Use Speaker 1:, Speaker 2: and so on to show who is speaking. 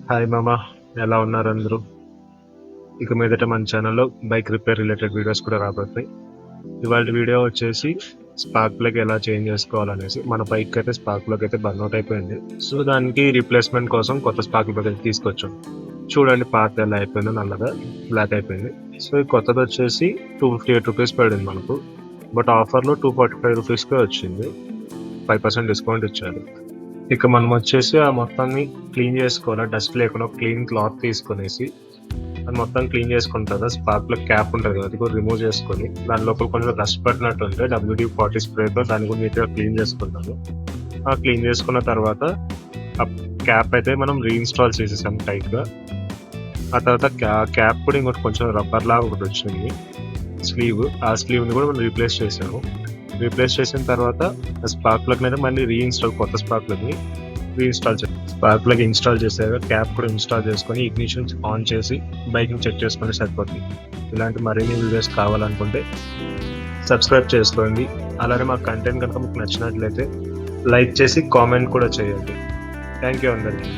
Speaker 1: Hi మామ, ఎలా ఉన్నారు అందరూ? ఇక మీదట మన ఛానల్లో బైక్ రిపేర్ రిలేటెడ్ వీడియోస్ కూడా రాబోతాయి. ఇవాళ వీడియో వచ్చేసి స్పార్క్ ప్లగ్ ఎలా చేంజ్ చేసుకోవాలనేసి. మన బైక్ అయితే స్పార్క్ ప్లగ్ అయితే బర్న్అవుట్ అయిపోయింది. సో దానికి రీప్లేస్మెంట్ కోసం కొత్త స్పార్క్ ప్లగ్ అయితే తీసుకొచ్చాం. చూడండి పాత ఎలా అయిపోయిందో, నల్లగా బ్లాక్ అయిపోయింది. సో ఈ కొత్తది వచ్చేసి 258 రూపీస్ పడింది మనకు. బట్ ఆఫర్లో 245 రూపీస్కే వచ్చింది. 5% డిస్కౌంట్ ఇచ్చారు. ఇక మనం వచ్చేసి ఆ మొత్తాన్ని క్లీన్ చేసుకోవాలి. డస్ట్ లేకుండా క్లీన్ క్లాత్ తీసుకొనేసి అది మొత్తం క్లీన్ చేసుకున్న తర్వాత స్పార్క్ ప్లగ్ క్యాప్ ఉంటుంది కదా, అది కూడా రిమూవ్ చేసుకొని దాని లోపల కొంచెం డస్ట్ పట్టినట్టు ఉంటే WD-40 స్ప్రేతో దాన్ని కూడా నీట్గా క్లీన్ చేసుకుంటాము. ఆ క్లీన్ చేసుకున్న తర్వాత ఆ క్యాప్ అయితే మనం రీఇన్స్టాల్ చేసేసాం టైట్గా. ఆ తర్వాత క్యాప్ కూడా ఇంకోటి కొంచెం రబ్బర్ లాగా ఒకటి వచ్చింది స్లీవ్. ఆ స్లీవ్ని కూడా మనం రీప్లేస్ చేసాము. రీప్లేస్ చేసిన తర్వాత స్పార్క్ ప్లగ్ అయితే మళ్ళీ కొత్త స్పార్క్ ప్లగ్ని రీఇన్స్టాల్ చేయాలి. స్పార్క్ ప్లగ్ ఇన్స్టాల్ చేసాక క్యాప్ కూడా ఇన్స్టాల్ చేసుకొని ఇగ్నిషన్ ఆన్ చేసి బైక్ని చెక్ చేసుకుంటే సరిపోతుంది. ఇలాంటి మరిన్ని వీడియోస్ కావాలనుకుంటే సబ్స్క్రైబ్ చేసుకోండి. అలానే మా కంటెంట్ కనుక మీకు నచ్చినట్లయితే లైక్ చేసి కామెంట్ కూడా చేయండి. థ్యాంక్ యూ అందరికీ.